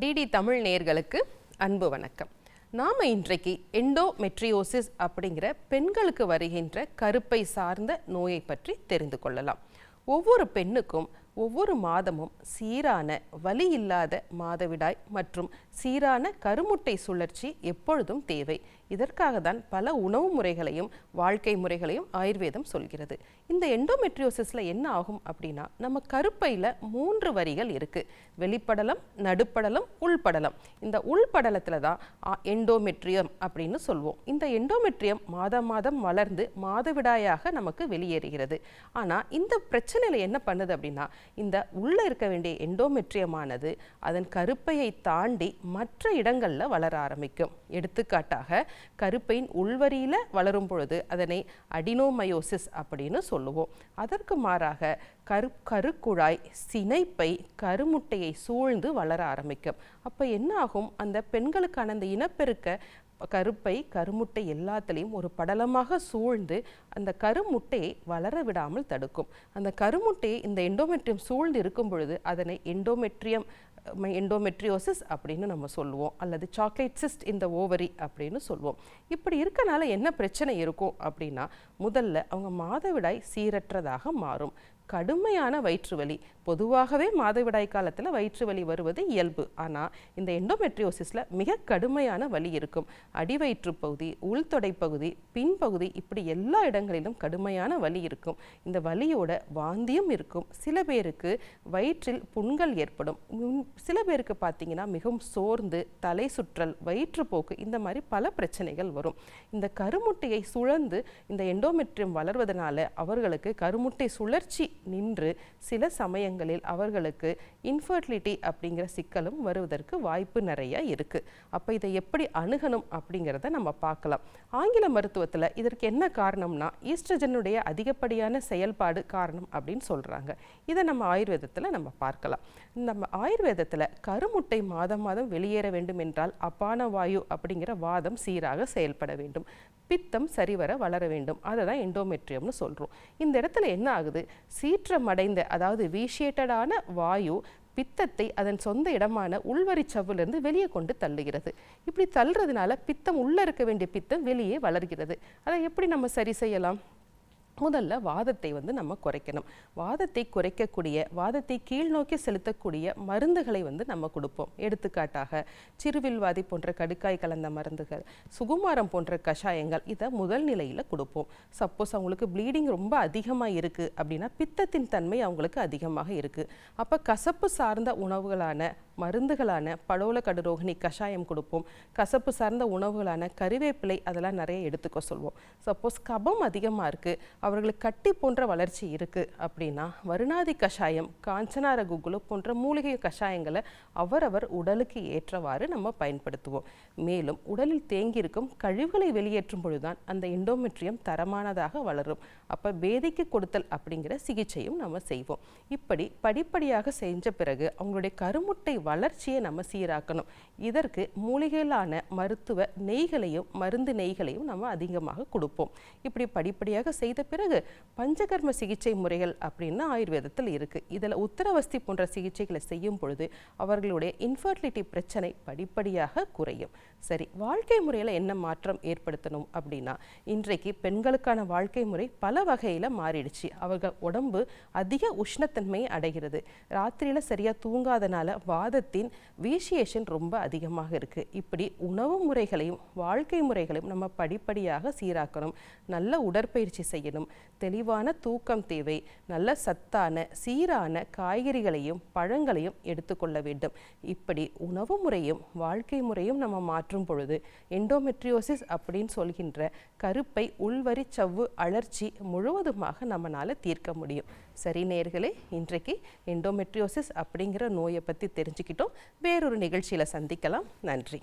DD Tamil நேயர்களுக்கு அன்பு வணக்கம். நாம் இன்றைக்கு எண்டோமெட்ரியோசிஸ் அப்படிங்கிற பெண்களுக்கு வருகின்ற கருப்பை சார்ந்த நோயை பற்றி தெரிந்து கொள்ளலாம். ஒவ்வொரு பெண்ணுக்கும் ஒவ்வொரு மாதமும் சீரான வலி இல்லாத மாதவிடாய் மற்றும் சீரான கருமுட்டை சுழற்சி எப்பொழுதும் தேவை. இதற்காக தான் பல உணவு முறைகளையும் வாழ்க்கை முறைகளையும் ஆயுர்வேதம் சொல்கிறது. இந்த எண்டோமெட்ரியோசிஸ்ல என்ன ஆகும் அப்படின்னா, நம்ம கருப்பையில் 3 வரிகள் இருக்கு. வெளிப்படலம், நடுப்படலம், உள்படலம். இந்த உள்படலத்தில் தான் எண்டோமெட்ரியம் அப்படின்னு சொல்லுவோம். இந்த எண்டோமெட்ரியம் மாதம் மாதம் வளர்ந்து மாதவிடாயாக நமக்கு வெளியேறுகிறது. ஆனால் இந்த பிரச்சனையில் என்ன பண்ணுது அப்படின்னா, இந்த உள்ள இருக்க வேண்டிய எண்டோமெட்ரியமானது அதன் கருப்பையை தாண்டி மற்ற இடங்களில் வளர ஆரம்பிக்கும். எடுத்துக்காட்டாக கருப்பையின் உள்வரியில் வளரும் பொழுது அதனை அடினோமயோசிஸ் அப்படின்னு சொல்லுவோம். அதற்கு மாறாக கருக்குழாய், சினைப்பை, கருமுட்டையை சூழ்ந்து வளர ஆரம்பிக்கும். அப்போ என்ன ஆகும், அந்த பெண்களுக்கான அந்த இனப்பெருக்க கருப்பை, கருமுட்டை எல்லாத்துலேயும் ஒரு படலமாக சூழ்ந்து அந்த கருமுட்டையை வளர விடாமல் தடுக்கும். அந்த கருமுட்டையை இந்த எண்டோமெட்ரியம் சூழ்ந்து இருக்கும் பொழுது அதனை எண்டோமெட்ரியோசிஸ் அப்படின்னு நம்ம சொல்லுவோம், அல்லது சாக்லேட் சிஸ்ட் இந்த ஓவரி அப்படின்னு சொல்லுவோம். இப்படி இருக்கனால என்ன பிரச்சனை இருக்கும் அப்படின்னா, முதல்ல அவங்க மாதவிடாய் சீரற்றதாக மாறும். கடுமையான வயிற்று வலி, பொதுவாகவே மாதவிடாய் காலத்தில் வயிற்று வலி வருவது இயல்பு. ஆனால் இந்த எண்டோமெட்ரியோசிஸில் மிக கடுமையான வலி இருக்கும். அடிவயிற்று பகுதி, உள்தொடை பகுதி, பின்பகுதி, இப்படி எல்லா இடங்களிலும் கடுமையான வலி இருக்கும். இந்த வலியோட வாந்தியும் இருக்கும். சில பேருக்கு வயிற்றில் புண்கள் ஏற்படும். சில பேருக்கு பார்த்தீங்கன்னா மிகவும் சோர்ந்து, தலை சுற்றல், வயிற்றுப்போக்கு, இந்த மாதிரி பல பிரச்சனைகள் வரும். இந்த கருமுட்டையை சுழந்து இந்த எண்டோமெட்ரியம் வளர்வதனால அவர்களுக்கு கருமுட்டை சுழற்சி நின்று சில சமயங்களில் அவர்களுக்கு இன்ஃபர்டிலிட்டி அப்படிங்கிற சிக்கலும் வருவதற்கு வாய்ப்பு நிறைய இருக்கு. அப்போ இதை எப்படி அணுகணும் அப்படிங்கிறத நம்ம பார்க்கலாம். ஆங்கில மருத்துவத்தில் இதற்கு என்ன காரணம்னா, ஈஸ்ட்ரஜனுடைய அதிகப்படியான செயல்பாடு காரணம் அப்படின்னு சொல்றாங்க. இதை நம்ம ஆயுர்வேதத்தில் நம்ம பார்க்கலாம். நம்ம ஆயுர்வேதத்தில் கருமுட்டை மாதம் மாதம் வெளியேற வேண்டும் என்றால் அபான வாயு அப்படிங்கிற வாதம் சீராக செயல்பட வேண்டும், பித்தம் சரிவர வளர வேண்டும். அதை தான் எண்டோமெட்ரியம்னு சொல்கிறோம். இந்த இடத்துல என்ன ஆகுது, சீற்றமடைந்த அதாவது வீஷியேட்டடான வாயு பித்தத்தை அதன் சொந்த இடமான உள்வரி சவ்விலிருந்து வெளியே கொண்டு தள்ளுகிறது. இப்படி தள்ளுறதுனால பித்தம் உள்ள இருக்க வேண்டிய பித்தம் வெளியே வளர்கிறது. அதை எப்படி நம்ம சரி செய்யலாம்? முதல்ல வாதத்தை நம்ம குறைக்கணும். வாதத்தை குறைக்கக்கூடிய, வாதத்தை கீழ் நோக்கி செலுத்தக்கூடிய மருந்துகளை நம்ம கொடுப்போம். எடுத்துக்காட்டாக சிறுவில்வாதி போன்ற கடுக்காய் கலந்த மருந்துகள், சுகுமாரம் போன்ற கஷாயங்கள், இதை முதல் நிலையில் கொடுப்போம். சப்போஸ் அவங்களுக்கு ப்ளீடிங் ரொம்ப அதிகமாக இருக்குது அப்படின்னா பித்தத்தின் தன்மை அவங்களுக்கு அதிகமாக இருக்குது. அப்போ கசப்பு சார்ந்த உணவுகளான மருந்துகளான படோல கடுரோகிணி கஷாயம் கொடுப்போம். கசப்பு சார்ந்த உணவுகளான கறிவேப்பிலை அதெல்லாம் நிறைய எடுத்துக்க சொல்வோம். சப்போஸ் கபம் அதிகமாக இருக்குது, அவர்களுக்கு கட்டி போன்ற வளர்ச்சி இருக்குது அப்படின்னா வருணாதி கஷாயம், காஞ்சனார குகுலு போன்ற மூலிகை கஷாயங்களை அவரவர் உடலுக்கு ஏற்றவாறு நம்ம பயன்படுத்துவோம். மேலும் உடலில் தேங்கியிருக்கும் கழிவுகளை வெளியேற்றும் பொழுதுதான் அந்த எண்டோமெட்ரியம் தரமானதாக வளரும். அப்போ வேதிக்கு கொடுத்தல் அப்படிங்கிற சிகிச்சையும் நம்ம செய்வோம். இப்படி படிப்படியாக செஞ்ச பிறகு அவங்களுடைய கருமுட்டை வளர்ச்சியை நம்ம சீராக்கணும். இதற்கு மூலிகையிலான மருத்துவ நெய்களையும் மருந்து நெய்களையும் நம்ம அதிகமாக கொடுப்போம். இப்படி படிப்படியாக செய்த பிறகு பஞ்சகர்ம சிகிச்சை முறைகள் அப்படின்னு ஆயுர்வேதத்தில் இருக்கு. இதில் உத்தரவஸ்தி போன்ற சிகிச்சைகளை செய்யும் பொழுது அவர்களுடைய இன்ஃபர்டிலிட்டி பிரச்சனை படிப்படியாக குறையும். சரி, வாழ்க்கை முறையில் என்ன மாற்றம் ஏற்படுத்தணும் அப்படின்னா, இன்றைக்கு பெண்களுக்கான வாழ்க்கை முறை பல வகையில் மாறிடுச்சு. அவர்கள் உடம்பு அதிக உஷ்ணத்தன்மையை அடைகிறது. ராத்திரியில் சரியாக தூங்காதனால வாதத்தின் வீசியேஷன் ரொம்ப அதிகமாக இருக்கு. இப்படி உணவு முறைகளையும் வாழ்க்கை முறைகளையும் நம்ம படிப்படியாக சீராக்கணும். நல்ல உடற்பயிற்சி செய்யணும், தெளிவான தூக்கம் தேவை, நல்ல சத்தான சீரான காய்கறிகளையும் பழங்களையும் எடுத்துக்கொள்ள வேண்டும். இப்படி உணவு முறையும் வாழ்க்கை முறையும் நம்ம மாற்றும் பொழுது எண்டோமெட்ரியோசிஸ் அப்படின்னு சொல்கின்ற கருப்பை உள்வரி சவ்வு அழற்சி முழுவதுமாக நம்மளால தீர்க்க முடியும். சரி நேயர்களே, இன்றைக்கு எண்டோமெட்ரியோசிஸ் அப்படிங்கிற நோயை பற்றி தெரிஞ்சுக்கிட்டோம். வேறொரு நிகழ்ச்சியில் சந்திக்கலாம். நன்றி.